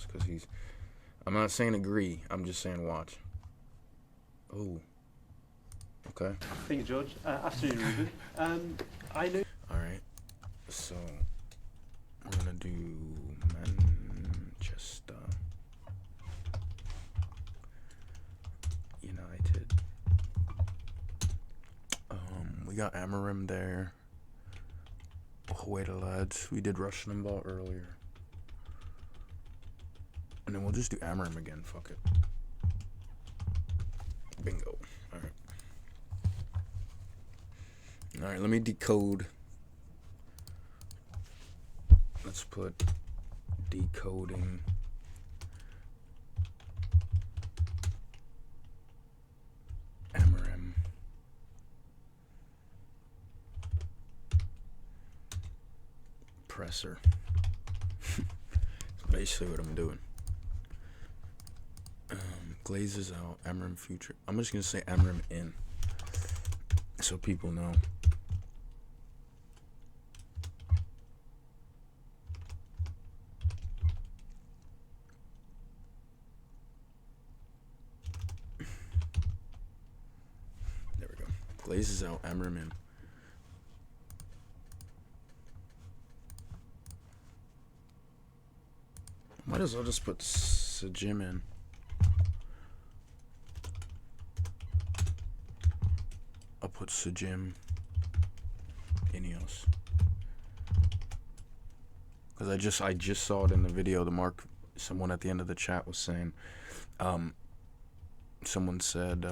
Jones because he's. I'm not saying agree. I'm just saying watch. Oh. Okay. Thank you, George. Afternoon, Ruben. I know. All right. So we're gonna do Manchester United. We got Amorim there. Away to lads. We did Russian ball earlier. And then we'll just do Amorim again. Fuck it. Bingo. Alright. Alright, let me decode. Let's put decoding. Amorim. Presser. That's basically what I'm doing. Glazes out, Amorim future. I'm just gonna say Amorim in, so people know. There we go. Glazes out, Amorim in. Might as well just put Sajim in. I'll put Sajim, Ineos. Because I just saw it in the video. Someone at the end of the chat was saying, someone said,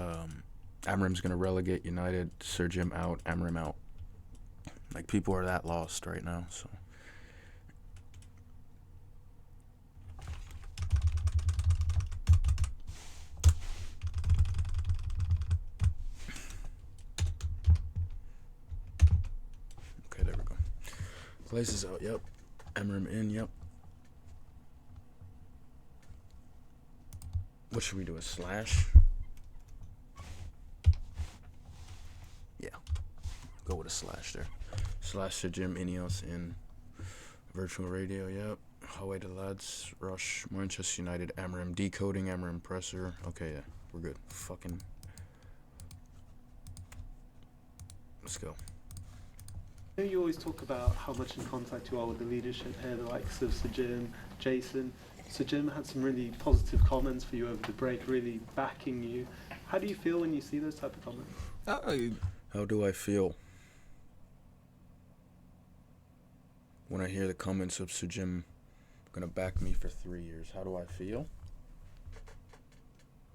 Amorim's gonna relegate United. Sajim out, Amorim out. Like, people are that lost right now. So. Places out, yep. Amorim in, yep. What should we do, a slash? Yeah. Go with a slash there. Slash to Jim Ineos in virtual radio, yep. Highway to lads, rush, Manchester United, Amorim, decoding, Amorim presser. Okay, yeah, we're good. Fucking. Let's go. I know you always talk about how much in contact you are with the leadership here, the likes of Sir Jim, Jason. Sir Jim had some really positive comments for you over the break, really backing you. How do you feel when you see those type of comments? How do I feel when I hear the comments of Sir Jim gonna back me for 3 years? How do I feel?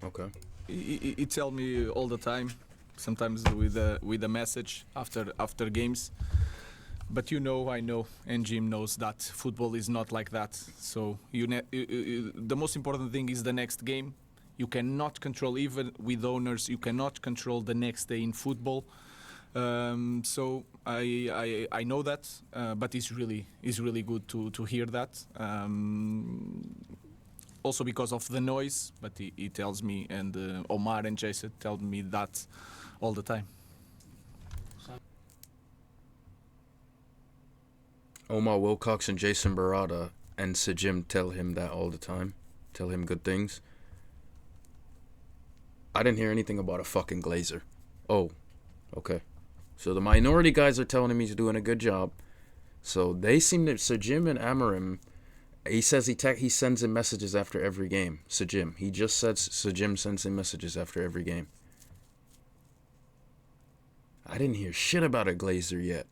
Okay. He tell me all the time, sometimes with a message after games. But I know, and Jim knows that football is not like that. So the most important thing is the next game. You cannot control, even with owners, you cannot control the next day in football. So I know that, but it's really good to hear that. Also because of the noise, but he tells me, and Omar and Jason tell me that all the time. Omar Wilcox and Jason Barada and Sir Jim tell him that all the time. Tell him good things. I didn't hear anything about a fucking Glazer. Oh, okay. So the minority guys are telling him he's doing a good job. So they seem to, Sir Jim and Amorim, he says he sends him messages after every game. Sir Jim. He just said Sir Jim sends him messages after every game. I didn't hear shit about a Glazer yet.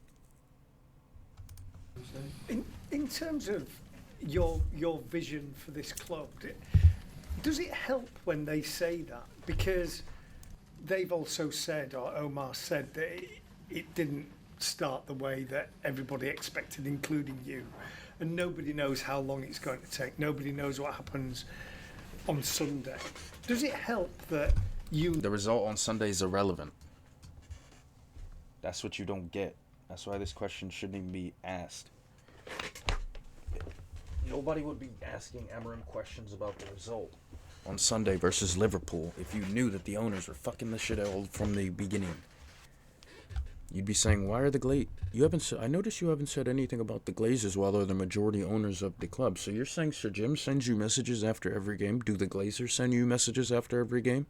In terms of your vision for this club, does it help when they say that? Because they've also said, or Omar said, that it didn't start the way that everybody expected, including you. And nobody knows how long it's going to take. Nobody knows what happens on Sunday. Does it help that you... The result on Sunday is irrelevant. That's what you don't get. That's why this question shouldn't even be asked. Nobody would be asking Amorim questions about the result on Sunday versus Liverpool if you knew that the owners were fucking the shit out from the beginning. You'd be saying, why are the you haven't I noticed you haven't said anything about the Glazers while they're the majority owners of the club. So you're saying Sir Jim sends you messages after every game? Do the Glazers send you messages after every game?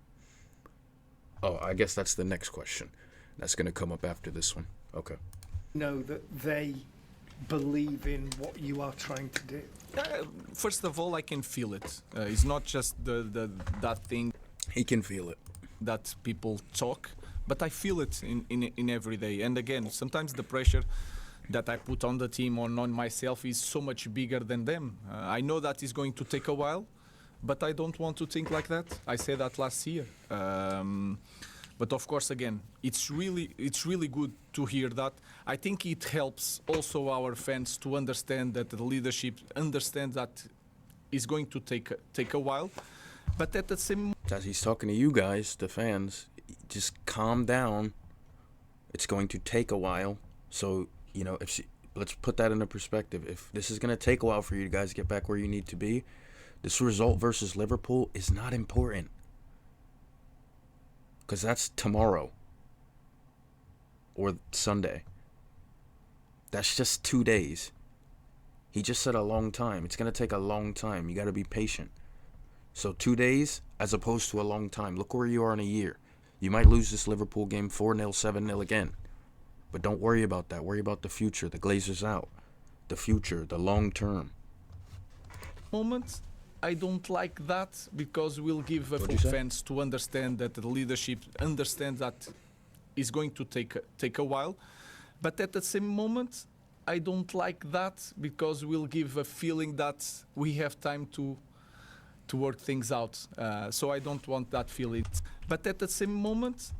Oh, I guess that's the next question. That's going to come up after this one. Okay. Know that they believe in what you are trying to do. First of all, I can feel it. It's not just that thing He can feel it. that people talk, but I feel it in every day. And again, sometimes the pressure that I put on the team or on myself is so much bigger than them. I know that is going to take a while, but I don't want to think like that. I said that last year. But of course, again, it's really good to hear that. I think it helps also our fans to understand that the leadership understands that it's going to take a while, but at the same As he's talking to you guys, the fans, just calm down. It's going to take a while. So, you know, let's put that into perspective. If this is going to take a while for you guys to get back where you need to be, this result versus Liverpool is not important. Because that's tomorrow. Or Sunday. That's just 2 days. He just said a long time. It's going to take a long time. You got to be patient. So 2 days as opposed to a long time. Look where you are in a year. You might lose this Liverpool game 4-0, 7-0 again. But don't worry about that. Worry about the future. The Glazers out. The future. The long term. moment, I don't like that because we'll give What'd you say? fans to understand that the leadership understands that it's going to take a while. But at the same moment, I don't like that because we'll give a feeling that we have time to work things out. So I don't want that feeling. But at the same moment,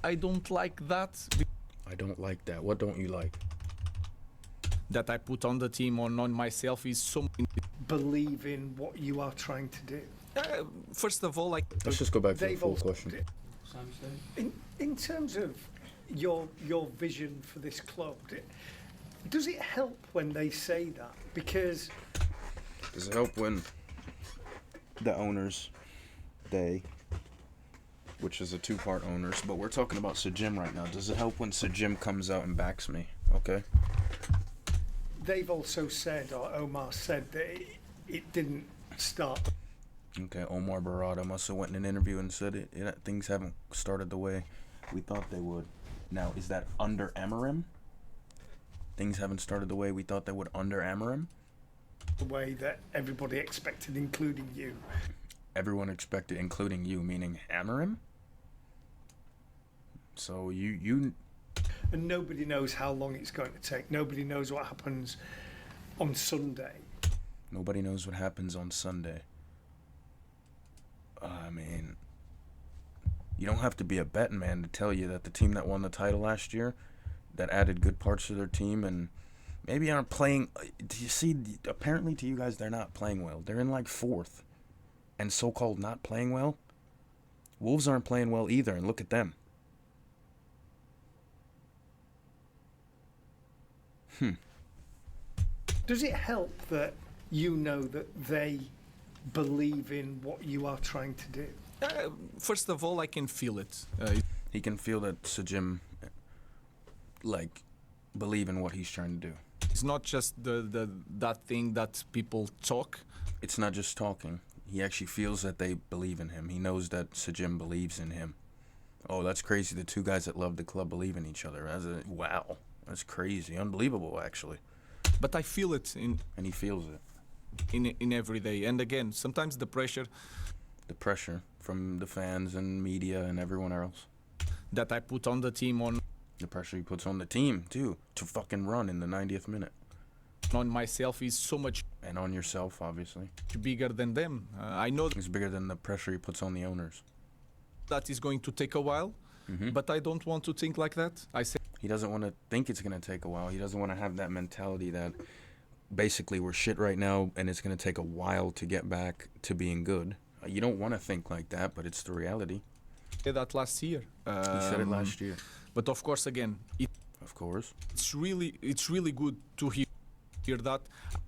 I don't like that. I don't like that. What don't you like? That I put on the team or on myself is so. Believe in what you are trying to do. First of all, like Let's just go back to the They've full also- question. In terms of your vision for this club, does it help when they say that? Because Does it help when the owners, which is a two-part owners, but we're talking about Sir Jim right now. Does it help when Sir Jim comes out and backs me? Okay. they've also said, or Omar said, that it didn't start. Okay, Omar Barada must have went in an interview and said things haven't started the way we thought they would. Now, is that under amorim? Things haven't started the way we thought they would under amorim? The way that everybody expected, including you. Everyone expected, including you, meaning amorim? So you And nobody knows how long it's going to take. Nobody knows what happens on Sunday. Nobody knows what happens on Sunday. I mean, you don't have to be a betting man to tell you that the team that won the title last year, that added good parts to their team and maybe aren't playing. Do you see? Apparently, to you guys, they're not playing well. They're in like fourth, and so-called not playing well. Wolves aren't playing well either, and look at them. Does it help that you know that they believe in what you are trying to do? first of all, I can feel it. He can feel that Sir Jim, like, believe in what he's trying to do. It's not just that thing that people talk. It's not just talking. He actually feels that they believe in him. He knows that Sir Jim believes in him. Oh, that's crazy. The two guys that love the club believe in each other. Wow. That's crazy. Unbelievable, actually. But I feel it And he feels it. in every day. And again, sometimes the pressure The pressure from the fans and media and everyone else. that I put on the team The pressure he puts on the team, too, to fucking run in the 90th minute. on myself is so much And on yourself, obviously. bigger than them. I know It's bigger than the pressure he puts on the owners. that is going to take a while, but I don't want to think like that. I say He doesn't want to think it's going to take a while. He doesn't want to have that mentality that basically we're shit right now and it's going to take a while to get back to being good. You don't want to think like that, but it's the reality. that last year. He said it last year. But of course, again, Of course. it's really good to hear that.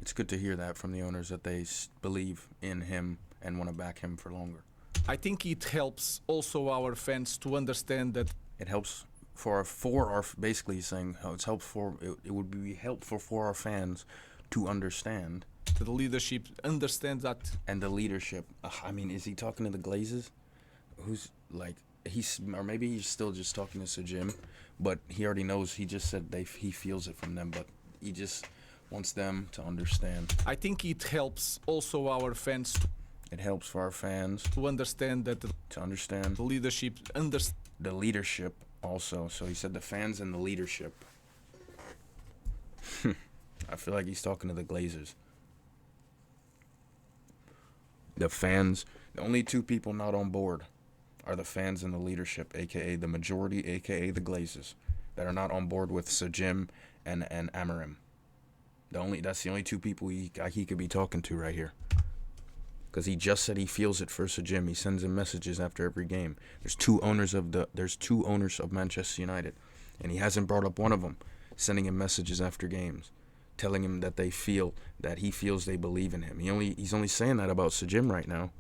It's good to hear that from the owners that they believe in him and want to back him for longer. I think it helps also our fans to understand that It helps basically he's saying how it's helpful. It would be helpful for our fans to understand. The leadership understands that. And the leadership. I mean, is he talking to the Glazers? Who's like or maybe he's still just talking to Sir Jim, but he already knows. He just said he feels it from them, but he just wants them to understand. I think it helps also our fans It helps for our fans to understand that to understand the leadership the leadership also. So he said the fans and the leadership. I feel like he's talking to the Glazers. The fans, the only two people not on board are the fans and the leadership, aka the majority, aka the Glazers, that are not on board with Sir Jim and amorim. That's the only two people he could be talking to right here. Because he just said he feels it for Sir Jim. He sends him messages after every game. There's two owners of Manchester United, and he hasn't brought up one of them, sending him messages after games, telling him that he feels they believe in him. He's only saying that about Sir Jim right now.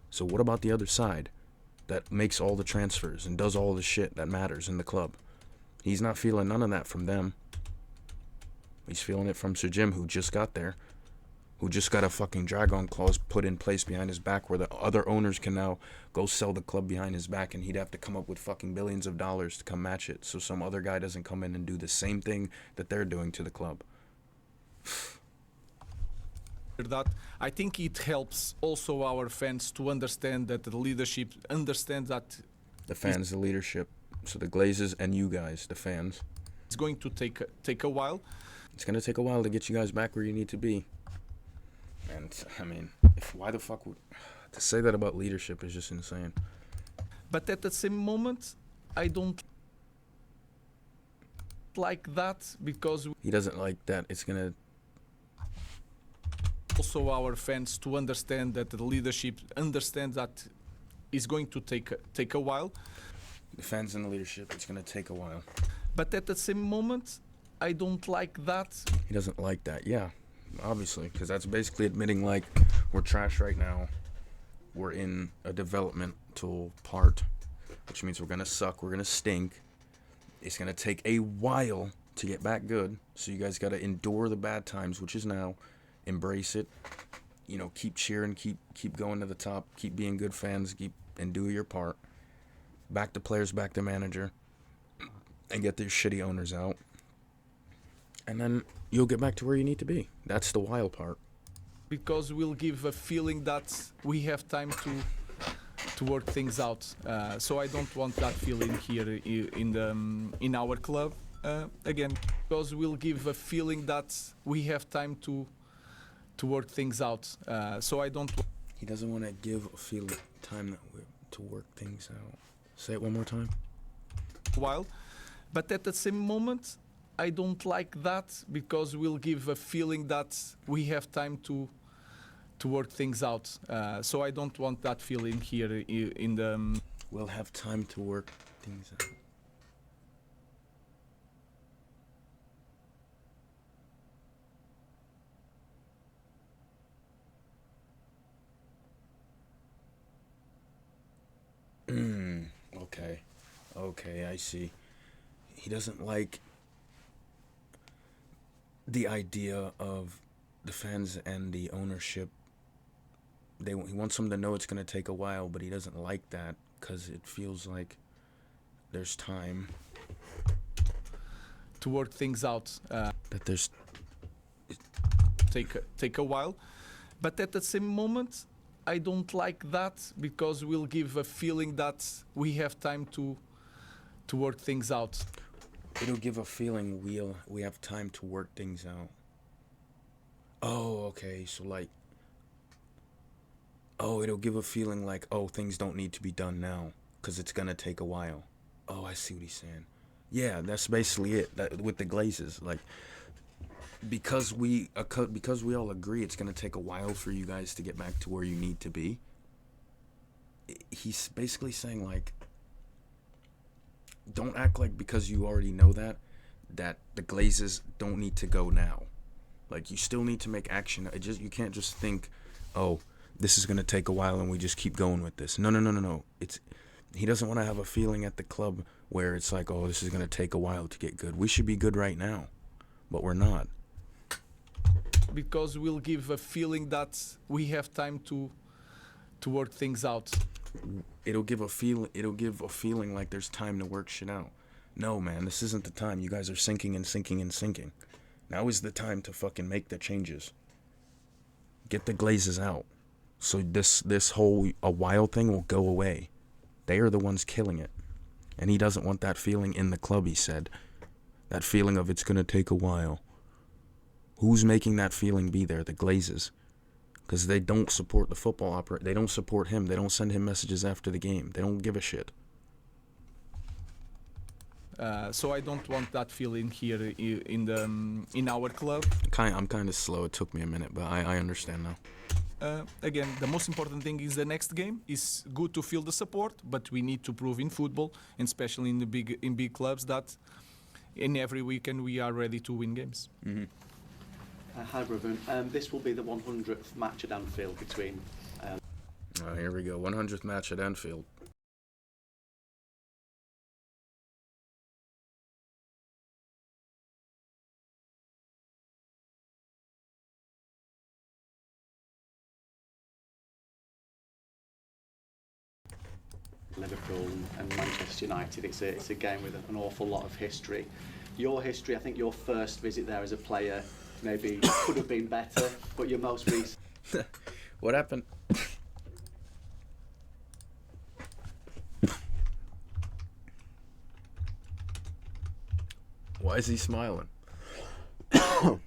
So what about the other side that makes all the transfers and does all the shit that matters in the club? He's not feeling none of that from them. He's feeling it from Sir Jim, who just got there, who just got a fucking dragon clause put in place behind his back where the other owners can now go sell the club behind his back, and he'd have to come up with fucking billions of dollars to come match it, so some other guy doesn't come in and do the same thing that they're doing to the club. that. I think it helps also our fans to understand that the leadership understands that. The fans, the leadership, so the Glazers and you guys, the fans. It's going to take a while. It's gonna take a while to get you guys back where you need to be. And I mean, why the fuck would to say that about leadership is just insane. But at the same moment, I don't like that because He doesn't like that. It's gonna also our fans to understand that the leadership understands that is going to take a while. the fans and the leadership. It's gonna take a while. But at the same moment, I don't like that. He doesn't like that. Yeah, obviously, because that's basically admitting like we're trash right now. We're in a developmental part, which means we're gonna suck. We're gonna stink. It's gonna take a while to get back good. So you guys gotta endure the bad times, which is now. Embrace it. You know, keep cheering, keep going to the top, keep being good fans, and do your part. Back the players, back the manager, and get these shitty owners out. And then you'll get back to where you need to be. That's the wild part. Because we'll give a feeling that we have time to work things out. So I don't want that feeling here in our club again. Because we'll give a feeling that we have time to work things out. So I don't. He doesn't want to give a feeling time to work things out. Say it one more time. While, but at the same moment, I don't like that because we'll give a feeling that we have time to work things out. So I don't want that feeling here in the. We'll have time to work things out. Okay, I see. He doesn't like the idea of the fans and the ownership. He wants them to know it's going to take a while, but he doesn't like that because it feels like there's time. To work things out. That there's... Take a while. But at the same moment, I don't like that because we'll give a feeling that we have time to work things out. It'll give a feeling we have time to work things out. Oh, okay. So like, it'll give a feeling like, things don't need to be done now because it's gonna take a while. Oh, I see what he's saying. Yeah, that's basically it. That, with the Glazers, like, because we all agree it's gonna take a while for you guys to get back to where you need to be. He's basically saying like, don't act like because you already know that the Glazers don't need to go now. Like, you still need to make action. You can't just think, this is gonna take a while and we just keep going with this. No. He doesn't want to have a feeling at the club where it's like, oh, this is going to take a while to get good. We should be good right now, but we're not. Because we'll give a feeling that we have time to work things out. It'll give a feeling like there's time to work shit out. No, man, this isn't the time. You guys are sinking and sinking and sinking. Now is the time to fucking make the changes. Get the Glazes out. So this whole a while thing will go away. They are the ones killing it. And he doesn't want that feeling in the club, he said. That feeling of it's gonna take a while. Who's making that feeling be there? The Glazes. Because they don't support the football operator. They don't support him. They don't send him messages after the game. They don't give a shit. So I don't want that feeling here in our club. I'm kind of slow. It took me a minute, but I understand now. Again, the most important thing is the next game. It's good to feel the support, but we need to prove in football, and especially in big clubs, that in every weekend we are ready to win games. Mm-hmm. Hi, Ruben. This will be the 100th match at Anfield between. Here we go. 100th match at Anfield. Liverpool and Manchester United. It's a game with an awful lot of history. Your history, I think your first visit there as a player maybe could have been better, but your most recent. What happened? Why is he smiling? I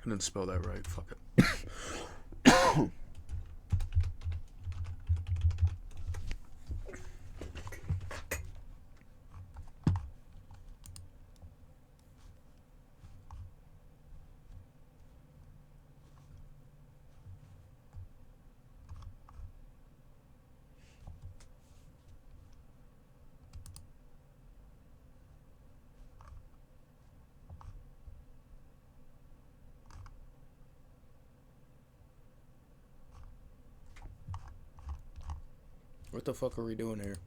didn't spell that right. Fuck it. What the fuck are we doing here?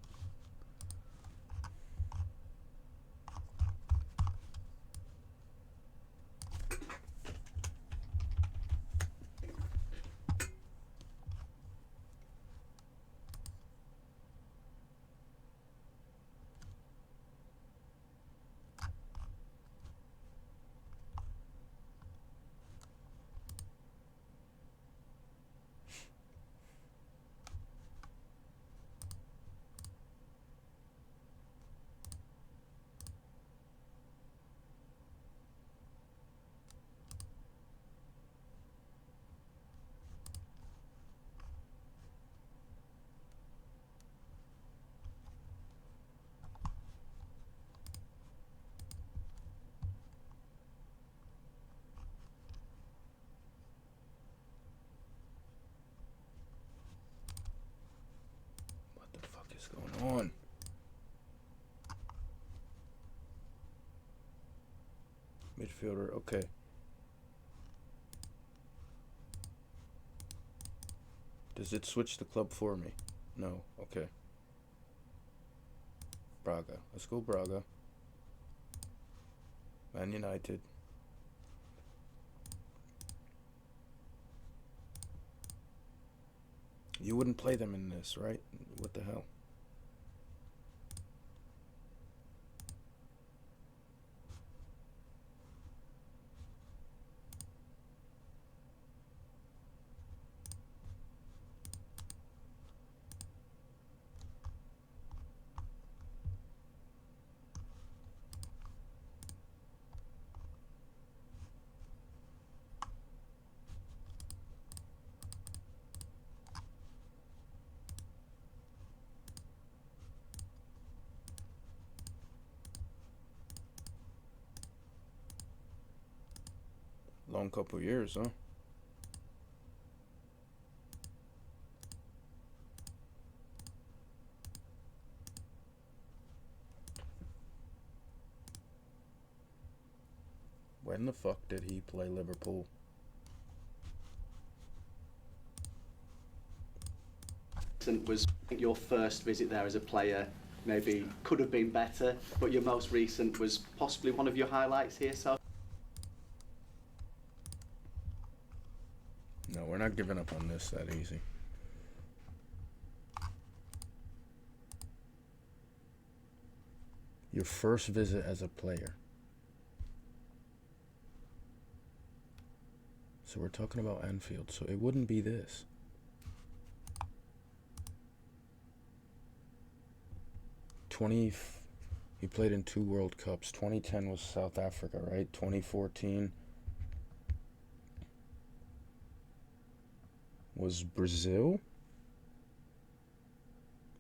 What the fuck is going on? Midfielder, okay. Does it switch the club for me? No, okay. Braga. Let's go Braga. Man United. You wouldn't play them in this, right? What the hell? Long couple years, huh? When the fuck did he play Liverpool? recent was, I think your first visit there as a player maybe could have been better, but your most recent was possibly one of your highlights here so No, we're not giving up on this that easy. Your first visit as a player. So we're talking about Anfield, so it wouldn't be this. He played in 2 World Cups. 2010 was South Africa, right? 2014 was Brazil?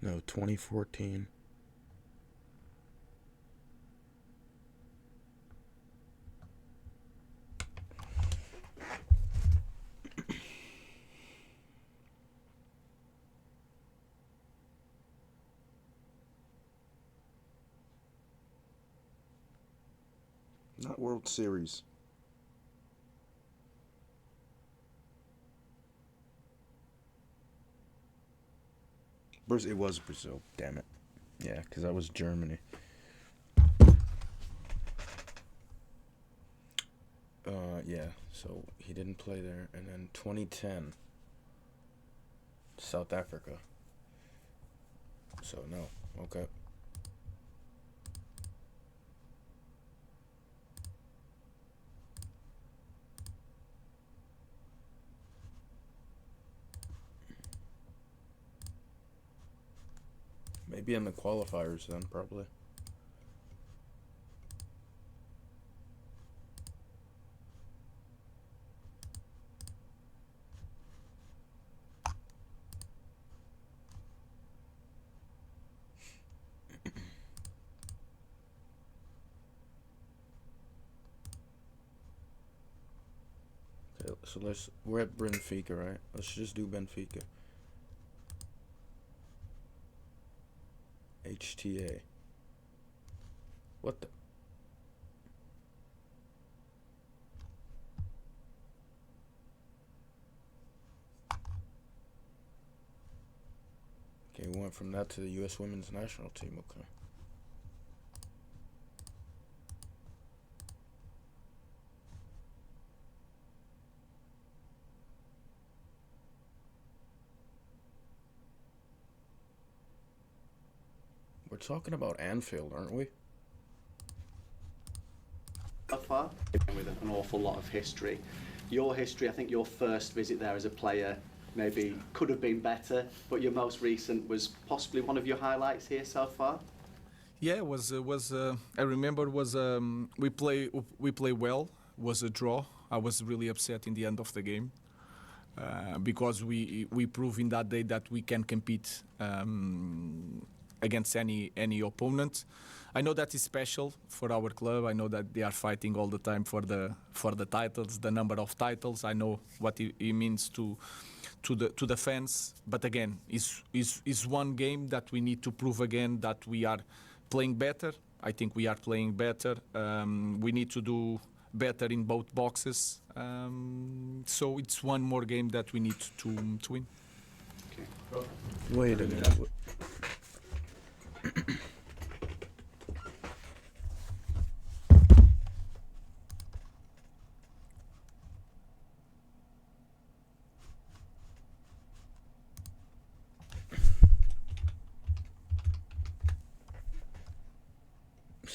No, 2014. Not World Series. It was Brazil, damn it. Yeah, because that was Germany. Yeah, so he didn't play there. And then 2010, South Africa. So, no. Okay. Maybe in the qualifiers then, probably. Okay, so we're at Benfica, right? Let's just do Benfica. HTA. What the? Okay, we went from that to the U.S. women's national team, okay. We're talking about Anfield, aren't we? far, with an awful lot of history. Your history, I think your first visit there as a player maybe could have been better, but your most recent was possibly one of your highlights here so far. Yeah, it was I remember was we play well. Was a draw. I was really upset in the end of the game because we proved in that day that we can compete against any opponent. I know that is special for our club. I know that they are fighting all the time for the titles, the number of titles. I know what it means to the fans. But again, is one game that we need to prove again that we are playing better. I think we are playing better. We need to do better in both boxes. So it's one more game that we need to win. Okay. Wait a minute.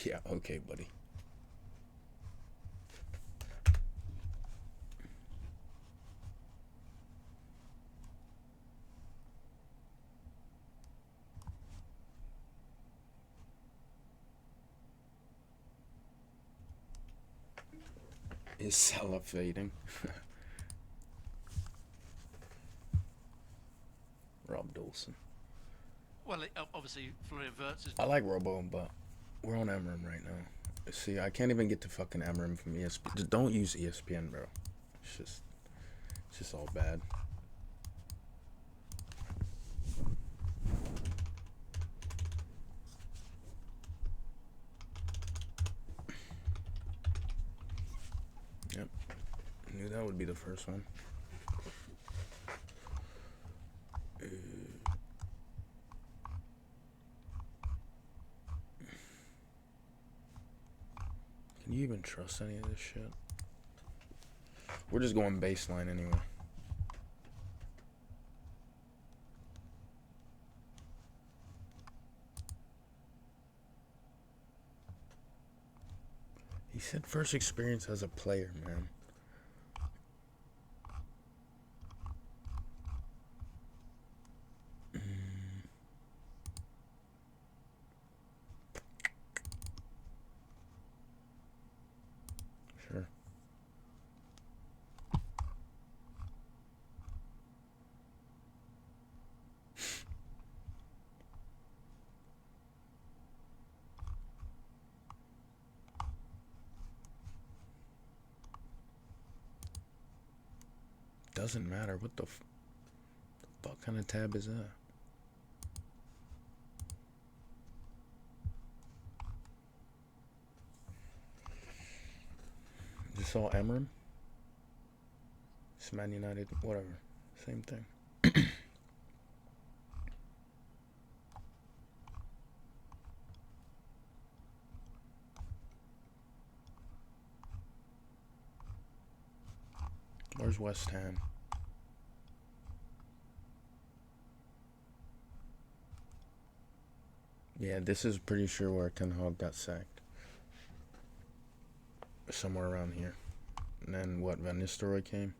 Yeah, okay, buddy. Is Salah fading? Rob Dawson. Well, obviously, Florian Wirtz is. I like Robo, but we're on amorim right now. See, I can't even get to fucking amorim from ESPN. Just don't use ESPN, bro. It's just all bad. Yep. Knew that would be the first one. you even trust any of this shit? We're just going baseline anyway. He said first experience as a player, man. Sure. Doesn't matter. What the fuck kind of tab is that? Is this all amorim? It's Man United, whatever. Same thing. Where's West Ham? Yeah, this is pretty sure where Ten Hag got sacked. Somewhere around here. And then what, Van Nistelrooy came?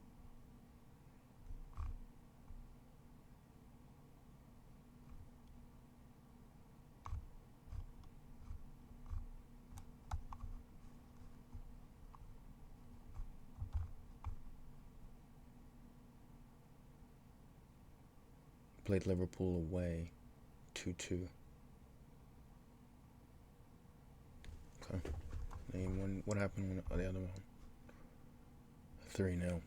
Played Liverpool away 2-2. Okay. Name one. What happened when the other one? 3-0.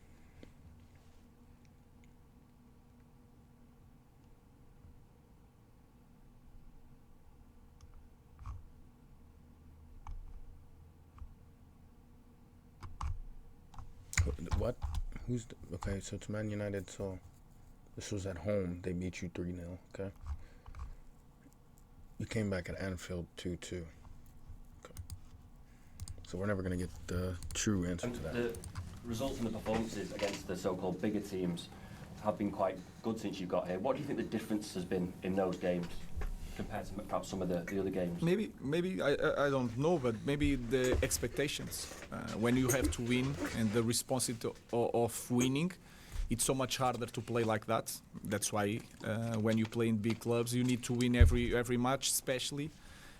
What? Okay, so it's Man United, so this was at home. They beat you 3-0, okay? You came back at Anfield 2-2. So we're never going to get the true answer to that. The results and the performances against the so-called bigger teams have been quite good since you got here. What do you think the difference has been in those games compared to perhaps some of the other games? Maybe I don't know, but maybe the expectations. When you have to win and the responsibility of winning, it's so much harder to play like that. That's why when you play in big clubs, you need to win every match, especially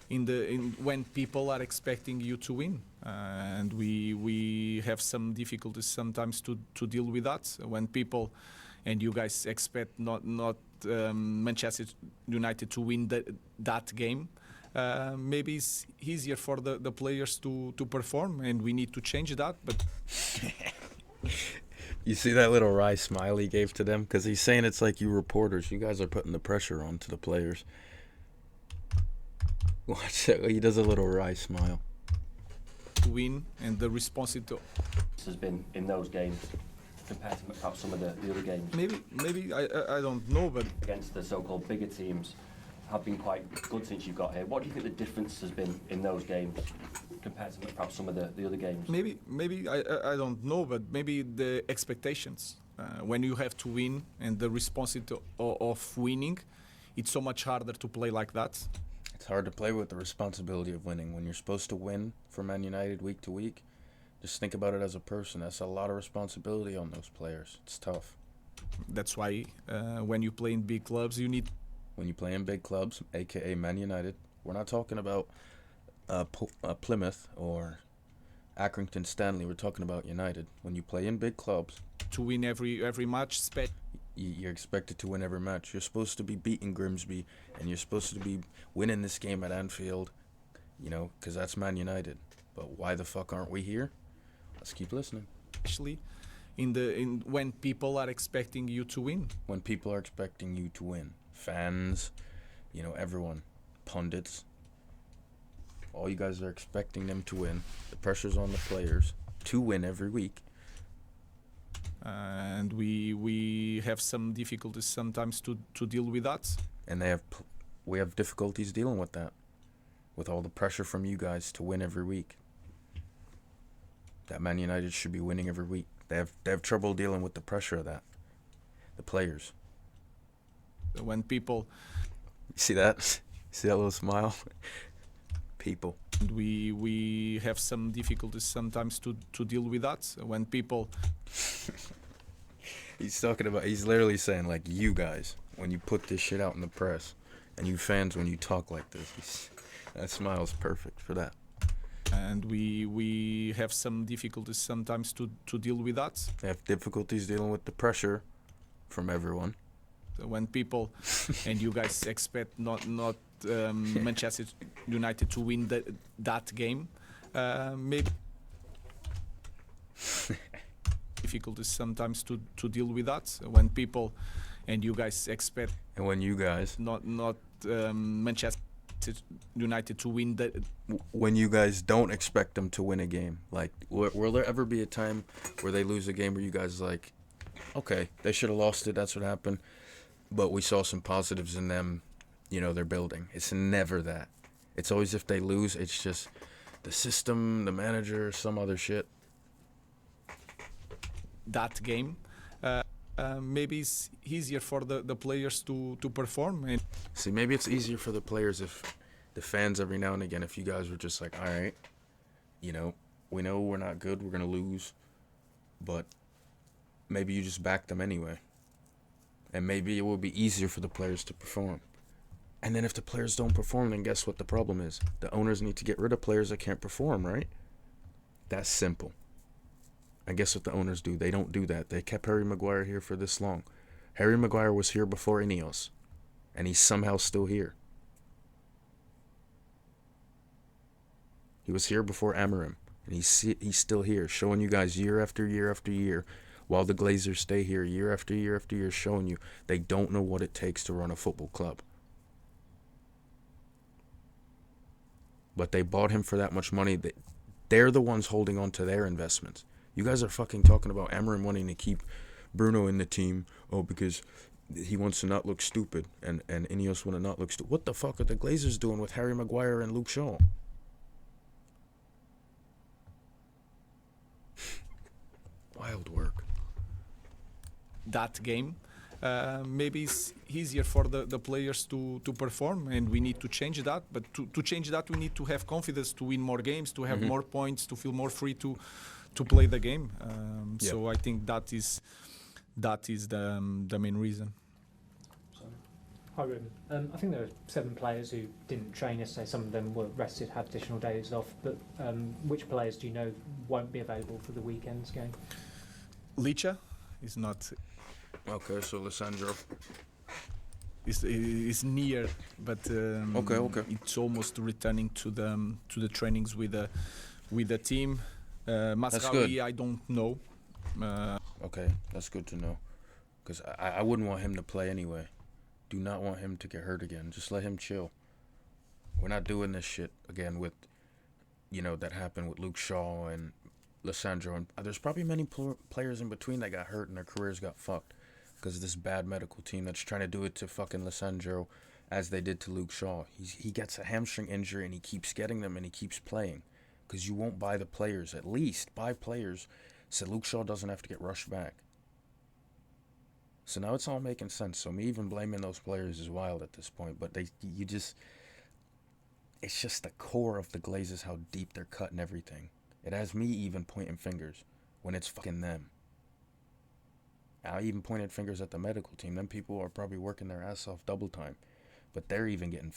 when people are expecting you to win, and we have some difficulties sometimes to deal with that when people and you guys expect not Manchester United to win that game. Maybe it's easier for the players to perform, and we need to change that. But you see that little wry smile he gave to them? Because he's saying it's like you reporters. You guys are putting the pressure on to the players. Watch it. He does a little wry smile. To win and the responsibility Has been in those games compared to perhaps some of the other games. Maybe I don't know, but Against the so-called bigger teams have been quite good since you got here. What do you think the difference has been in those games compared to perhaps some of the other games? maybe I don't know, but maybe the expectations. When you have to win and the responsibility of winning, it's so much harder to play like that. It's hard to play with the responsibility of winning when you're supposed to win for Man United week to week. Just think about it as a person. That's a lot of responsibility on those players. It's tough. That's why when you play in big clubs, you need. When you play in big clubs, aka Man United, we're not talking about Plymouth or Accrington Stanley. We're talking about United. When you play in big clubs, To win every match, you're expected to win every match. You're supposed to be beating Grimsby, and you're supposed to be winning this game at Anfield, you know, because that's Man United. But why the fuck aren't we here? Let's keep listening. especially when people are expecting you to win. When people are expecting you to win, fans, you know, everyone, pundits, all you guys are expecting them to win. The pressure's on the players to win every week. And we have some difficulties sometimes to deal with that. And we have difficulties dealing with that, with all the pressure from you guys to win every week. that Man United should be winning every week. They have trouble dealing with the pressure of that. The players. When people, You see that? See that little smile? People. we have some difficulties sometimes to deal with that. When people, He's literally saying, like, you guys, when you put this shit out in the press, and you fans, when you talk like this, that smile's perfect for that. and we have some difficulties sometimes to deal with that. They have difficulties dealing with the pressure from everyone. When people and you guys expect not Manchester United to win that game, maybe difficulties sometimes to deal with that. When people and you guys expect And when you guys, not Manchester United to win when you guys don't expect them to win a game, like, will there ever be a time where they lose a game where you guys like, okay, they should have lost it, that's what happened, but we saw some positives in them, they're building. It's never that. It's always if they lose, it's just the system, the manager, some other shit. that game. Maybe it's easier for the players to perform. And See, maybe it's easier for the players if the fans every now and again, if you guys were just like, all right, we know we're not good, we're going to lose, but maybe you just back them anyway. And maybe it will be easier for the players to perform. And then if the players don't perform, then guess what the problem is? The owners need to get rid of players that can't perform, right? That's simple. And guess what the owners do? They don't do that. They kept Harry Maguire here for this long. Harry Maguire was here before Ineos, and he's somehow still here. He was here before Amorim, and he's still here, showing you guys year after year after year, while the Glazers stay here year after year after year, showing you they don't know what it takes to run a football club. But they bought him for that much money. They're the ones holding on to their investments. You guys are fucking talking about Amorim wanting to keep Bruno in the team, because he wants to not look stupid, and Ineos want to not look stupid. What the fuck are the Glazers doing with Harry Maguire and Luke Shaw? Wild work. that game, maybe it's easier for the players to perform, and we need to change that. But to change that, we need to have confidence to win more games, to have more points, to feel more free to play the game. So I think that is the main reason. Hi, Ruben. I think there are 7 players who didn't train yesterday. Some of them were rested, had additional days off. But which players do you know won't be available for the weekend's game? Licha is not. Okay, so Lissandro. Is near, but Okay. it's almost returning to the trainings with the team. Masraoui, I don't know. Okay, that's good to know. Because I wouldn't want him to play anyway. Do not want him to get hurt again. Just let him chill. We're not doing this shit again with, that happened with Luke Shaw and Lissandro. And there's probably many players in between that got hurt and their careers got fucked because of this bad medical team that's trying to do it to fucking Lissandro as they did to Luke Shaw. He gets a hamstring injury and he keeps getting them and he keeps playing because you won't buy the players. At least buy players so Luke Shaw doesn't have to get rushed back. So now it's all making sense. So me even blaming those players is wild at this point. But it's just the core of the Glazers, how deep they're cutting everything. It has me even pointing fingers when it's fucking them. I even pointed fingers at the medical team. Them people are probably working their ass off double time. But they're even getting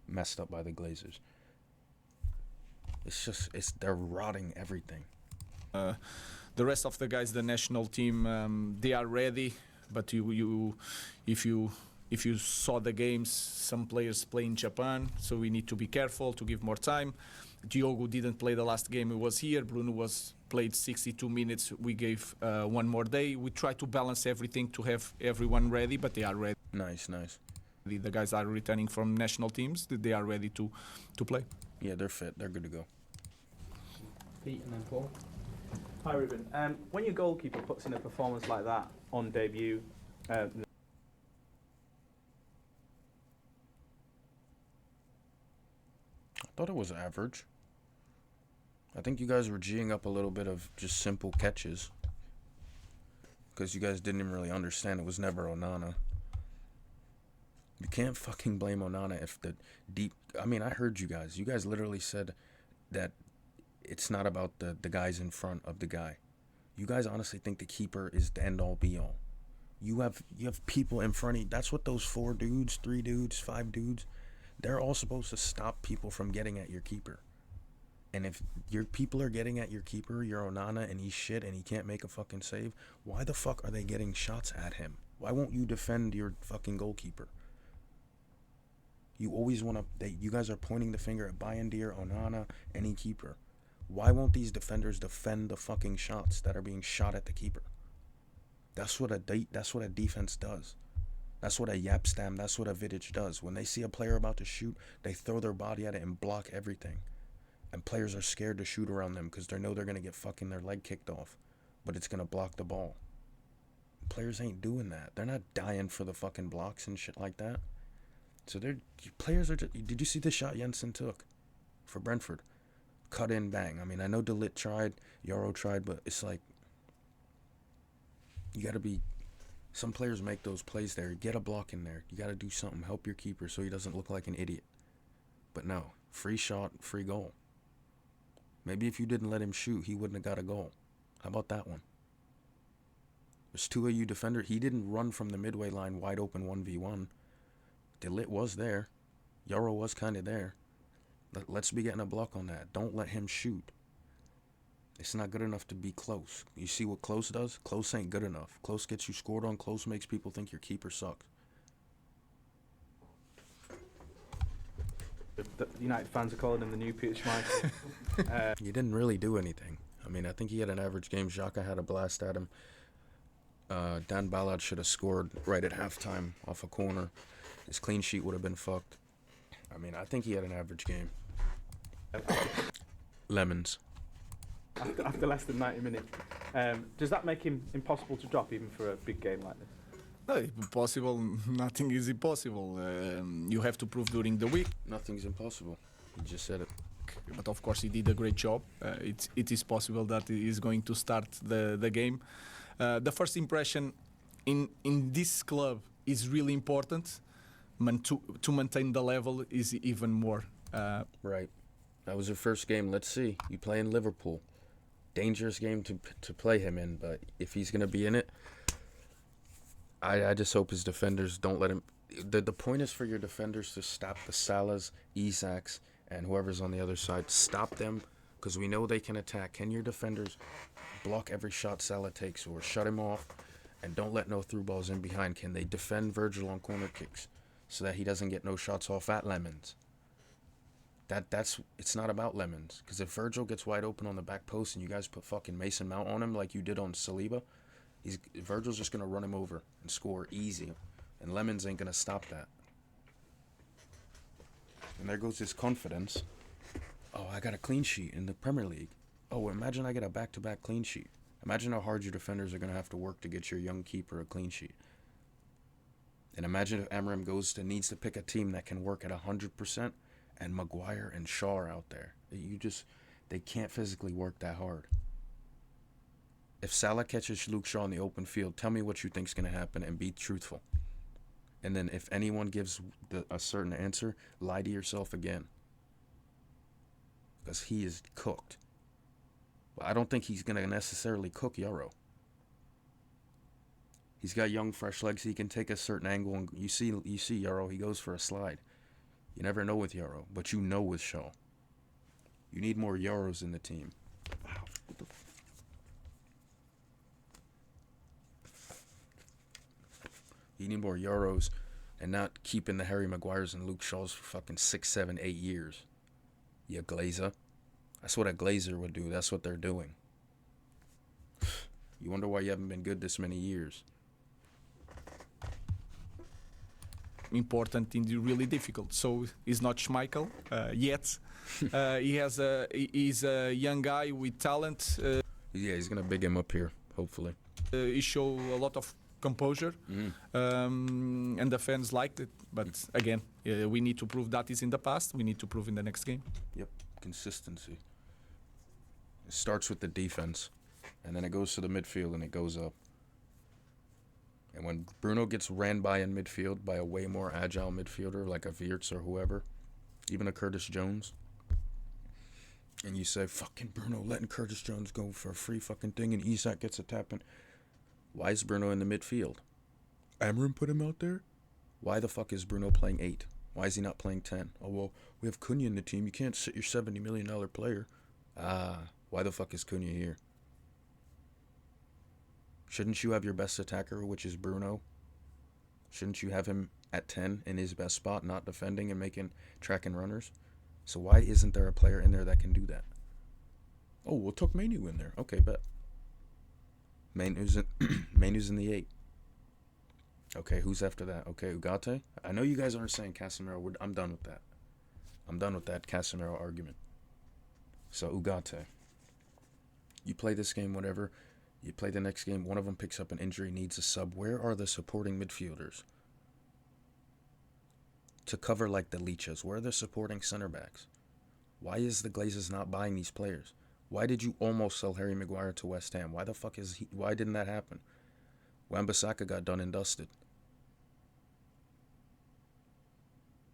messed up by the Glazers. They're rotting everything. The rest of the guys, the national team, they are ready. But if you saw the games, some players play in Japan, so we need to be careful to give more time. Diogo didn't play the last game he was here. Bruno played 62 minutes. We gave 1 more day. We try to balance everything to have everyone ready, but they are ready. Nice. The guys are returning from national teams. They are ready to play. Yeah, they're fit. They're good to go. Pete and then Paul. Hi, Ruben. When your goalkeeper puts in a performance like that on debut, I thought it was average. I think you guys were G'ing up a little bit of just simple catches. Because you guys didn't even really understand it was never Onana. You can't fucking blame Onana if the deep... I mean, I heard you guys. You guys literally said that it's not about the guys in front of the guy. You guys honestly think the keeper is the end-all, be-all. You have people in front of you. That's what those 4 dudes, 3 dudes, 5 dudes, they're all supposed to stop people from getting at your keeper. And if your people are getting at your keeper, your Onana, and he's shit and he can't make a fucking save, why the fuck are they getting shots at him? Why won't you defend your fucking goalkeeper? You always want to... You guys are pointing the finger at Bayandir, Onana, any keeper. Why won't these defenders defend the fucking shots that are being shot at the keeper? That's what a defense does. That's what a Yapstam, that's what a Vidic does. When they see a player about to shoot, they throw their body at it and block everything. And players are scared to shoot around them because they know they're going to get fucking their leg kicked off. But it's going to block the ball. Players ain't doing that. They're not dying for the fucking blocks and shit like that. So players are just... Did you see the shot Jensen took for Brentford? Cut in, bang. I mean, I know De Ligt tried, Euro tried, but it's like... You got to be... Some players make those plays there. Get a block in there. You got to do something. Help your keeper so he doesn't look like an idiot. But no. Free shot, free goal. Maybe if you didn't let him shoot, he wouldn't have got a goal. How about that one? There's 2 of you defenders. He didn't run from the midway line wide open 1v1. De Ligt was there. Euro was kind of there. Let's be getting a block on that. Don't let him shoot. It's not good enough to be close. You see what close does? Close ain't good enough. Close gets you scored on. Close makes people think your keeper sucks. The United fans are calling him the new Peter Schmeichel. He didn't really do anything. I mean, I think he had an average game. Xhaka had a blast at him. Dan Ballard should have scored right at halftime off a corner. His clean sheet would have been fucked. I mean, I think he had an average game. Lemons. After less than 90 minutes. Does that make him impossible to drop even for a big game like this? No, impossible. Nothing is impossible. You have to prove during the week. Nothing's impossible. He just said it. But of course, he did a great job. It is possible that he is going to start the game. The first impression in this club is really important. To maintain the level is even more. Right. That was your first game. Let's see. You play in Liverpool. Dangerous game to play him in, but if he's going to be in it, I just hope his defenders don't let him... The point is for your defenders to stop the Salahs, Isaks, and whoever's on the other side. Stop them, because we know they can attack. Can your defenders block every shot Salah takes or shut him off, and don't let no through balls in behind? Can they defend Virgil on corner kicks so that he doesn't get no shots off at Lemons? It's not about Lemons, because if Virgil gets wide open on the back post and you guys put fucking Mason Mount on him like you did on Saliba, Virgil's just going to run him over and score easy, and Lemons ain't going to stop that. And there goes his confidence. Oh, I got a clean sheet in the Premier League. Oh, imagine I get a back-to-back clean sheet. Imagine how hard your defenders are going to have to work to get your young keeper a clean sheet. And imagine if amorim needs to pick a team that can work at 100%, and Maguire and Shaw are out there. They can't physically work that hard. If Salah catches Luke Shaw in the open field, tell me what you think's going to happen and be truthful. And then if anyone gives a certain answer, lie to yourself again. Because he is cooked. But I don't think he's going to necessarily cook Euro. He's got young, fresh legs. He can take a certain angle. And you see Euro, he goes for a slide. You never know with Euro, but you know with Shaw. You need more Euros in the team. Wow. You need more Euros and not keeping the Harry Maguires and Luke Shaws for fucking 6, 7, 8 years. You Glazer. That's what a Glazer would do. That's what they're doing. You wonder why you haven't been good this many years. Important and really difficult. So he's not Schmeichel yet. He's a young guy with talent. Yeah, he's gonna big him up here, hopefully. He showed a lot of composure, and the fans liked it. But again, we need to prove that is in the past. We need to prove in the next game. Yep, consistency. It starts with the defense, and then it goes to the midfield, and it goes up. And when Bruno gets ran by in midfield by a way more agile midfielder like a Wirtz or whoever, even a Curtis Jones, and you say, fucking Bruno letting Curtis Jones go for a free fucking thing and Isak gets a tap in. Why is Bruno in the midfield? Amorim put him out there? Why the fuck is Bruno playing 8? Why is he not playing 10? Oh, well, we have Cunha in the team. You can't sit your $70 million player. Why the fuck is Cunha here? Shouldn't you have your best attacker, which is Bruno? Shouldn't you have him at 10 in his best spot, not defending and making track and runners? So why isn't there a player in there that can do that? Oh, we'll tuck Manu in there. Okay, bet. Manu's in the 8. Okay, who's after that? Okay, Ugarte. I know you guys aren't saying Casemiro. I'm done with that. I'm done with that Casemiro argument. So Ugarte. You play this game, whatever. You play the next game. One of them picks up an injury, needs a sub. Where are the supporting midfielders to cover like the Leeches? Where are the supporting center backs? Why is the Glazers not buying these players? Why did you almost sell Harry Maguire to West Ham? Why the fuck is he? Why didn't that happen? Wan-Bissaka got done and dusted.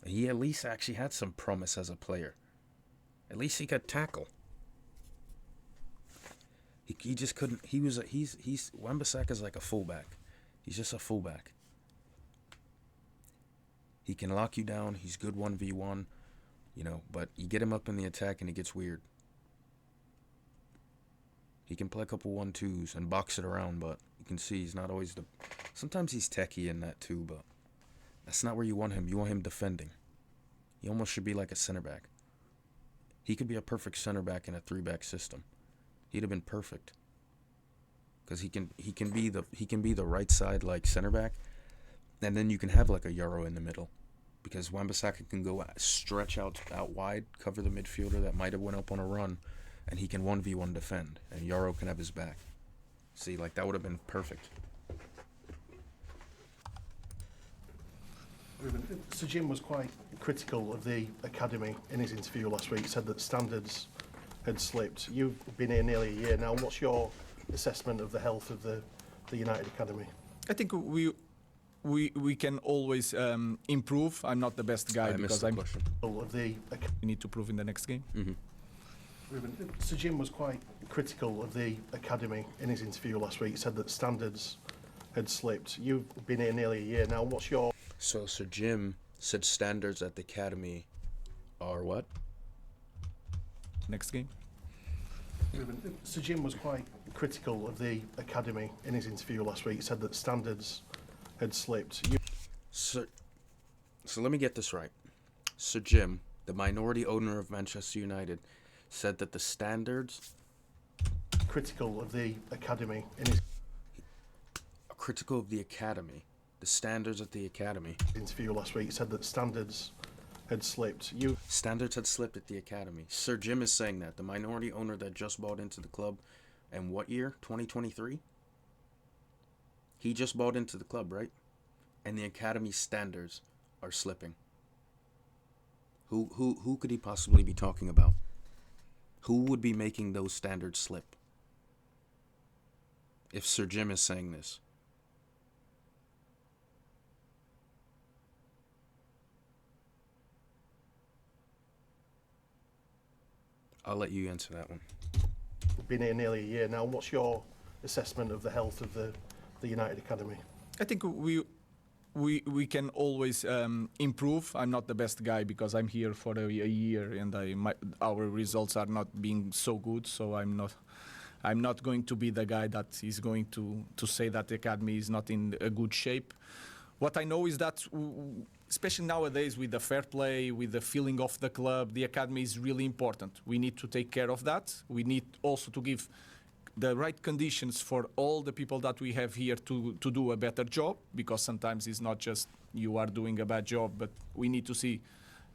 He at least actually had some promise as a player. At least he could tackle. He just couldn't. He's Wan-Bissaka's like a fullback. He's just a fullback. He can lock you down. He's good 1v1, but you get him up in the attack and it gets weird. He can play a couple 1-2s and box it around, but you can see he's not always sometimes he's techie in that too, but that's not where you want him. You want him defending. He almost should be like a center back. He could be a perfect center back in a 3-back system. He'd have been perfect. Because he can be the right side like center back, and then you can have like a Euro in the middle. Because Wan-Bissaka can go stretch out wide, cover the midfielder that might have went up on a run, and he can 1v1 defend, and Euro can have his back. See, like that would have been perfect. Sir Jim was quite critical of the academy in his interview last week. He said that standards had slipped. You've been here nearly a year now. What's your assessment of the health of the United Academy? I think we can always improve. I'm not the best guy because I'm. Of the We need to prove in the next game. Mm-hmm. Sir Jim was quite critical of the academy in his interview last week. He said that standards had slipped. You've been here nearly a year now. What's your... So Sir Jim said standards at the academy are what? Next game. Sir Jim was quite critical of the academy in his interview last week. He said that standards had slipped. So let me get this right. Sir Jim, the minority owner of Manchester United, said that the standards... Critical of the academy in his... Critical of the academy. The standards at the academy. Interview last week said that standards had slipped. Standards had slipped at the academy. Sir Jim is saying that. The minority owner that just bought into the club. And what year? 2023? He just bought into the club, right? And the academy standards are slipping. Who could he possibly be talking about? Who would be making those standards slip? If Sir Jim is saying this. I'll let you answer that one. Been here nearly a year now. What's your assessment of the health of the United Academy? I think we can always improve. I'm not the best guy because I'm here for a year and our results are not being so good. So I'm not going to be the guy that is going to say that the academy is not in a good shape. What I know is that, especially nowadays with the fair play, with the feeling of the club, the academy is really important. We need to take care of that. We need also to give the right conditions for all the people that we have here to do a better job, because sometimes it's not just you are doing a bad job, but we need to see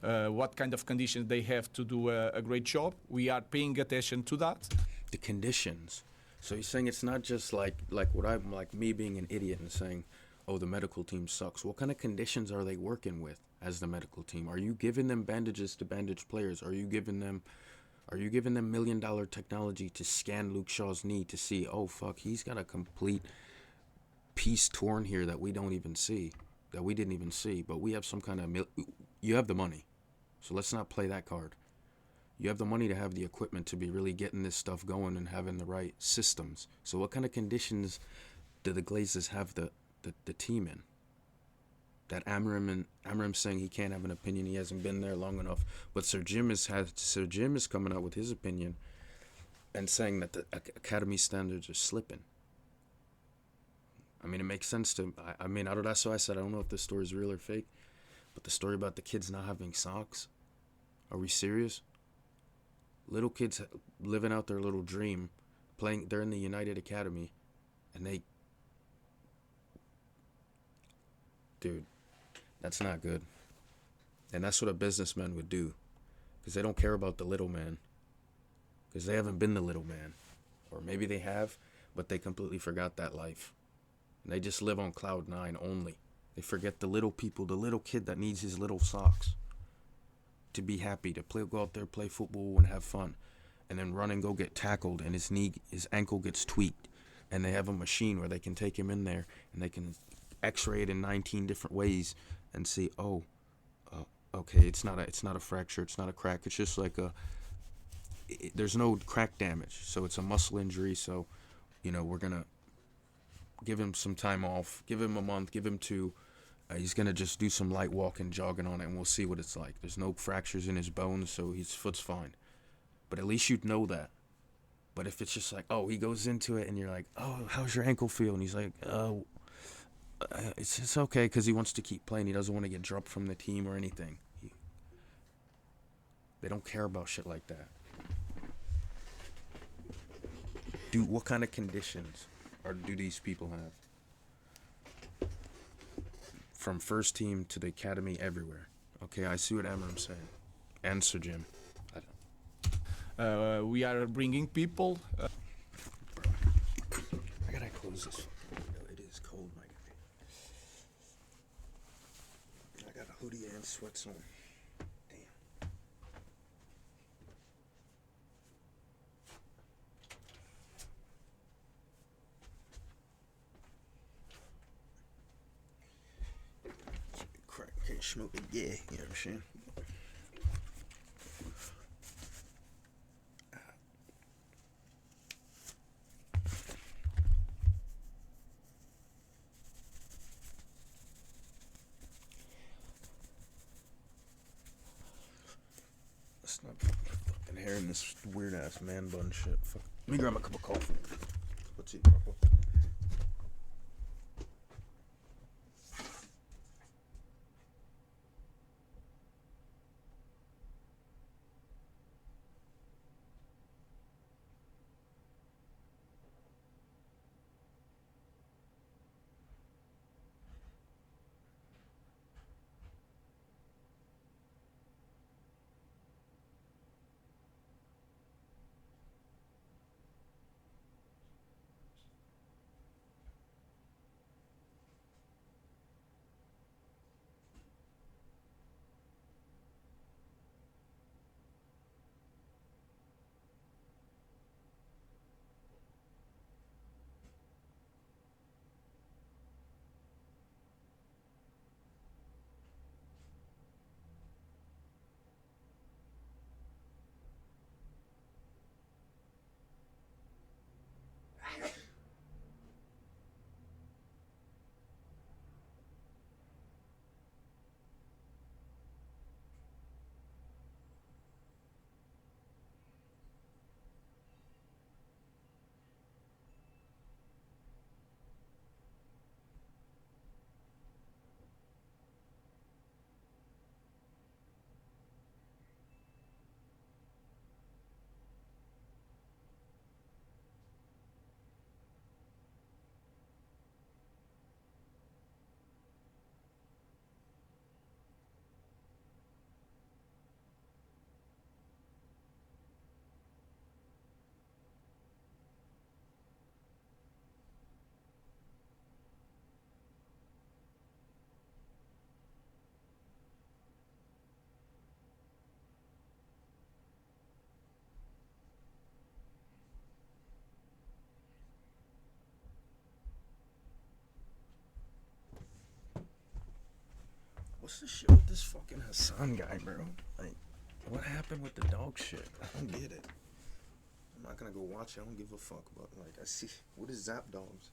what kind of conditions they have to do a great job. We are paying attention to that. The conditions. So you're saying it's not just like what I'm like me being an idiot and saying, oh, the medical team sucks. What kind of conditions are they working with as the medical team? Are you giving them bandages to bandage players? Are you giving them Are you giving them $1 million technology to scan Luke Shaw's knee to see, oh fuck, he's got a complete piece torn here that we don't even see, that we didn't even see, but we have some kind of you have the money, so let's not play that card. You have the money to have the equipment to be really getting this stuff going and having the right systems. So what kind of conditions do the Glazers have the team in? That Amorim's saying he can't have an opinion, he hasn't been there long enough. But Sir Jim is coming out with his opinion and saying that the academy standards are slipping. I mean, it makes sense to. I mean, that's why I said I don't know if this story is real or fake, but the story about the kids not having socks. Are we serious? Little kids living out their little dream, playing. They're in the United Academy, and they. Dude, that's not good. And that's what a businessman would do, because they don't care about the little man, because they haven't been the little man, or maybe they have, but they completely forgot that life. And they just live on cloud 9 only. They forget the little people, the little kid that needs his little socks to be happy, to play, go out there, play football and have fun, and then run and go get tackled and his ankle gets tweaked, and they have a machine where they can take him in there and they can x-ray it in 19 different ways and see, okay, it's not a fracture, it's not a crack, it's just like there's no crack damage, so it's a muscle injury. So, we're gonna give him some time off, give him a month, give him 2. He's going to just do some light walking, jogging on it, and we'll see what it's like. There's no fractures in his bones, so his foot's fine. But at least you'd know that. But if it's just like, he goes into it, and you're like, how's your ankle feel? And he's like, it's okay, because he wants to keep playing. He doesn't want to get dropped from the team or anything. They don't care about shit like that. Dude, what kind of conditions do these people have? From first team to the academy, everywhere. Okay, I see what Amorim's saying. And Sir Jim. We are bringing people. I gotta close this. It is cold, my guy. I got a hoodie and sweats on. Damn. Crack, can't smoke it, yeah. You know what I'm saying? Let's not fucking hair in this weird ass man bun shit. Fuck. Let me grab a cup of coffee. Let's eat, bro. what's the shit with this fucking Hassan guy, bro? Like, what happened with the dog shit? I don't get it. I'm not gonna go watch it. I don't give a fuck. But like, I see. What is Zap Dogs?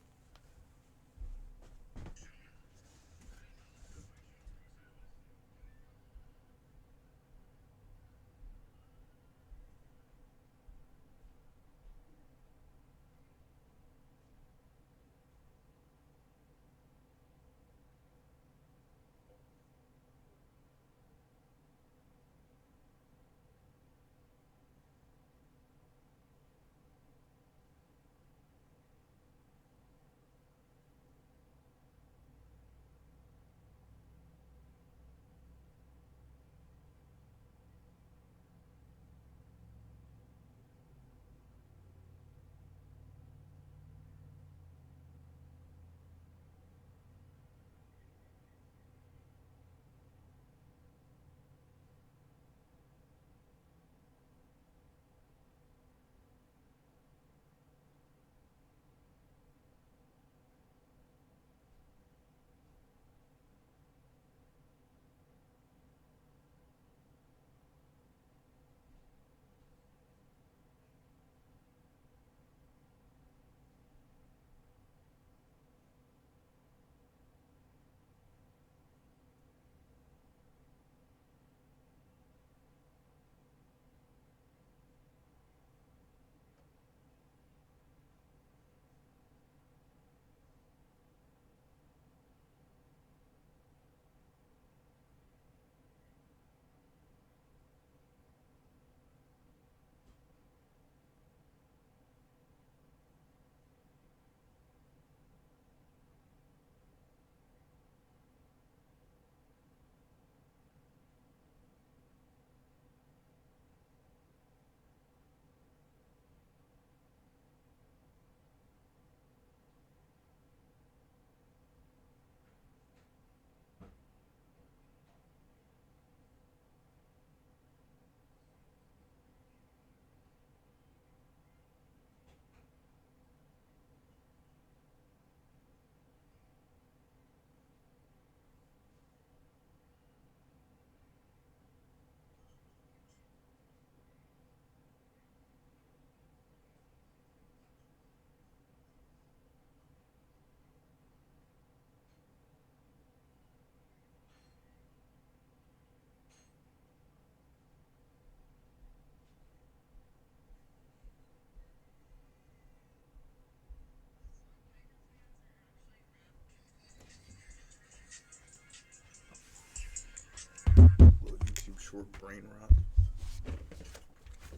YouTube short brain rot.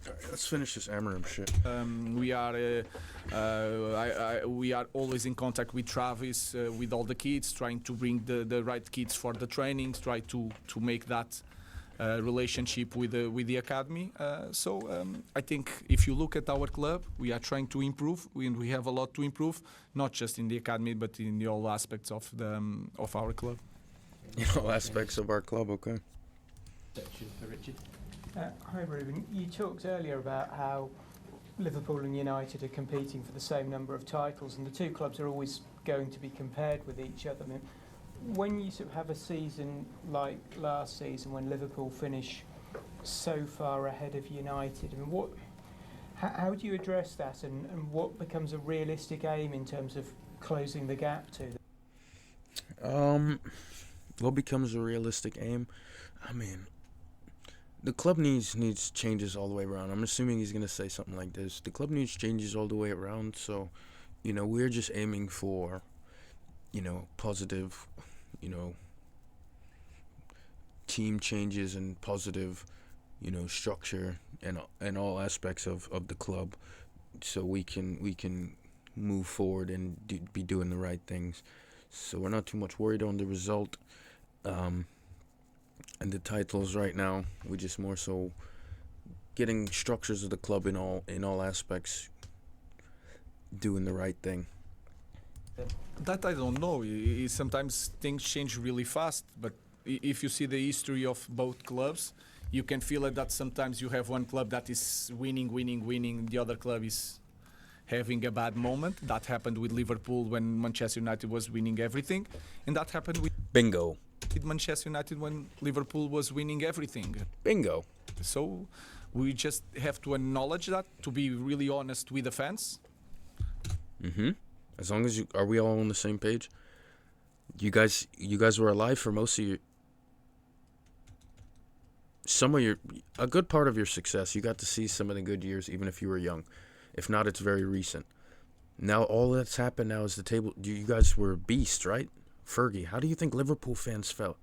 Alright, let's finish this Amorim shit. We are always in contact with Travis, with all the kids, trying to bring the right kids for the trainings, try to make that relationship with the academy. I think if you look at our club, we are trying to improve. We have a lot to improve, not just in the academy, but in all aspects of our club. In all aspects of our club, okay. Section for Richard. Hi Ruben, you talked earlier about how Liverpool and United are competing for the same number of titles and the two clubs are always going to be compared with each other. I mean, when you sort of have a season like last season when Liverpool finish so far ahead of United, I mean, how do you address that and what becomes a realistic aim in terms of closing the gap to them? What becomes a realistic aim? I mean, the club needs changes all the way around. I'm assuming he's going to say something like this. The club needs changes all the way around. So, we're just aiming for, positive, team changes and positive, structure and all aspects of the club, so we can move forward and be doing the right things. So we're not too much worried on the result. And the titles right now, we just more so getting structures of the club in all aspects, doing the right thing. That I don't know. Sometimes things change really fast, but if you see the history of both clubs, you can feel it that sometimes you have one club that is winning, the other club is having a bad moment. That happened with Liverpool when Manchester United was winning everything, and that happened with Bingo. with Manchester United when Liverpool was winning everything. Bingo. So we just have to acknowledge that, to be really honest with the fans. As long as you are we all on the same page? You guys were alive for most of a good part of your success. You got to see some of the good years, even if you were young. If not, it's very recent. Now all that's happened now is the table. You guys were beasts, right? Fergie, how do you think Liverpool fans felt?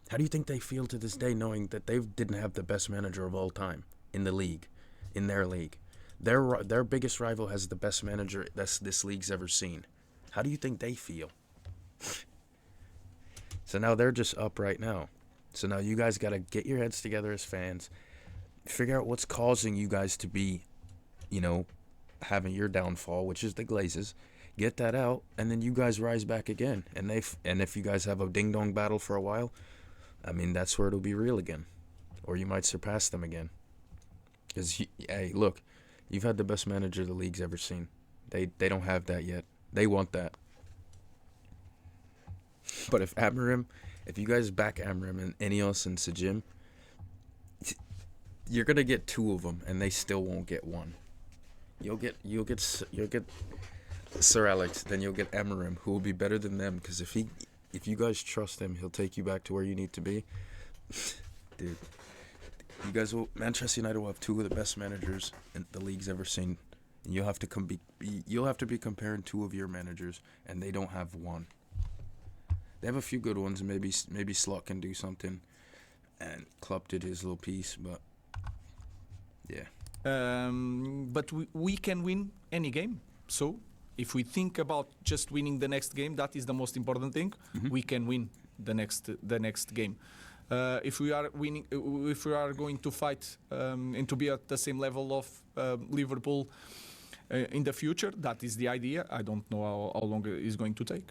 How do you think they feel to this day, knowing that they didn't have the best manager of all time in the league, in their league? Their biggest rival has the best manager this league's ever seen. How do you think they feel? So now they're just up right now. So now you guys got to get your heads together as fans, figure out what's causing you guys to be, having your downfall, which is the Glazes. Get that out, and then you guys rise back again. And if you guys have a ding-dong battle for a while, I mean, that's where it'll be real again. Or you might surpass them again. Because, hey, look, you've had the best manager the league's ever seen. They don't have that yet. They want that. But if you guys back Amorim and Ineos and Sajim, you're gonna get two of them, and they still won't get one. You'll get Sir Alex, then you'll get Amorim, who will be better than them. Because if you guys trust him, he'll take you back to where you need to be. Dude, Manchester United will have two of the best managers the league's ever seen. And you'll have to be comparing two of your managers, and they don't have one. They have a few good ones, and maybe Slot can do something, and Klopp did his little piece, but yeah. But we can win any game. So if we think about just winning the next game, that is the most important thing. We can win the next game. If we are winning, if we are going to fight and to be at the same level of Liverpool in the future, that is the idea. I don't know how long it is going to take.